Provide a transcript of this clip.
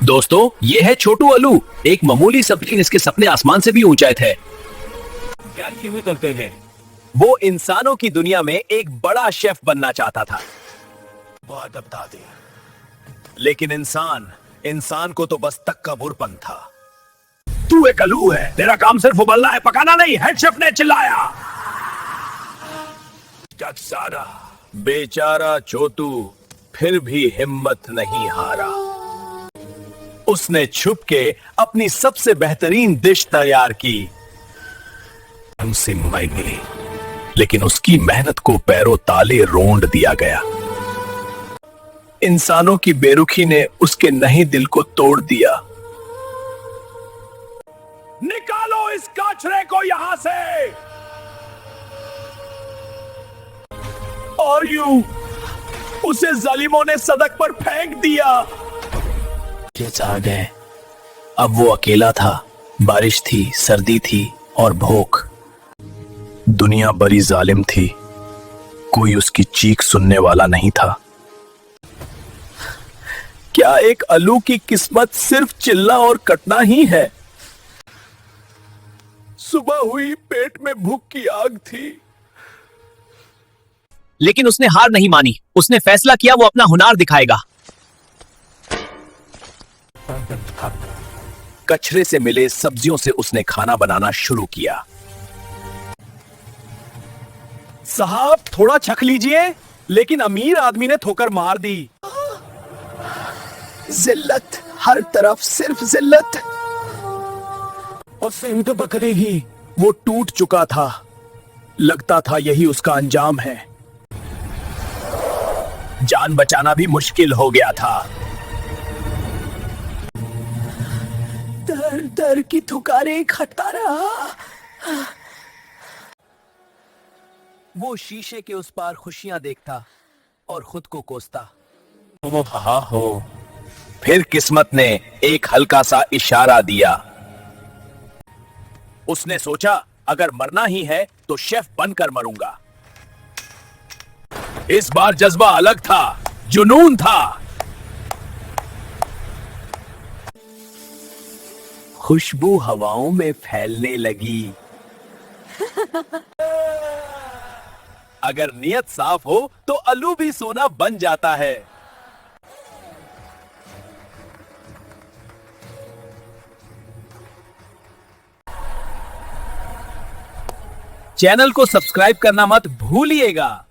दोस्तों, ये है छोटू अलू, एक मामूली सब्जी जिसके सपने आसमान से भी ऊंचाए थे। क्या क्यों करते हैं? वो इंसानों की दुनिया में एक बड़ा शेफ बनना चाहता था, बहुत बता दे। लेकिन इंसान को तो बस तकब्बुरपन था। तू एक अलू है, तेरा काम सिर्फ उबलना है, पकाना नहीं। हेड शेफ ने चिल्लाया। सारा बेचारा छोटू फिर भी हिम्मत नहीं हारा। उसने छुप के अपनी सबसे बेहतरीन डिश तैयार की। हमसे मिली, लेकिन उसकी मेहनत को पैरों ताले रोंद दिया गया। इंसानों की बेरुखी ने उसके नहे दिल को तोड़ दिया। निकालो इस कचरे को यहां से। और यूं उसे जालिमों ने सड़क पर फेंक दिया। आ गए। अब वो अकेला था। बारिश थी, सर्दी थी और भूख। दुनिया बड़ी जालिम थी। कोई उसकी चीख सुनने वाला नहीं था। क्या एक अलू की किस्मत सिर्फ चिल्ला और कटना ही है? सुबह हुई, पेट में भूख की आग थी। लेकिन उसने हार नहीं मानी। उसने फैसला किया वो अपना हुनर दिखाएगा। कचरे से मिले सब्जियों से उसने खाना बनाना शुरू किया। साहब, थोड़ा चख लीजिए। लेकिन अमीर आदमी ने ठोकर मार दी। जिल्लत, हर तरफ सिर्फ जिल्लत। और सेम तो बकरे ही। वो टूट चुका था। लगता था यही उसका अंजाम है। जान बचाना भी मुश्किल हो गया था। दर दर की ठुकारें खाता रहा। वो शीशे के उस पार खुशियां देखता और खुद को कोसता। हो। फिर किस्मत ने एक हल्का सा इशारा दिया। उसने सोचा, अगर मरना ही है तो शेफ बनकर मरूंगा। इस बार जज्बा अलग था, जुनून था। खुशबू हवाओं में फैलने लगी। अगर नियत साफ हो तो अलू भी सोना बन जाता है। चैनल को सब्सक्राइब करना मत भूलिएगा।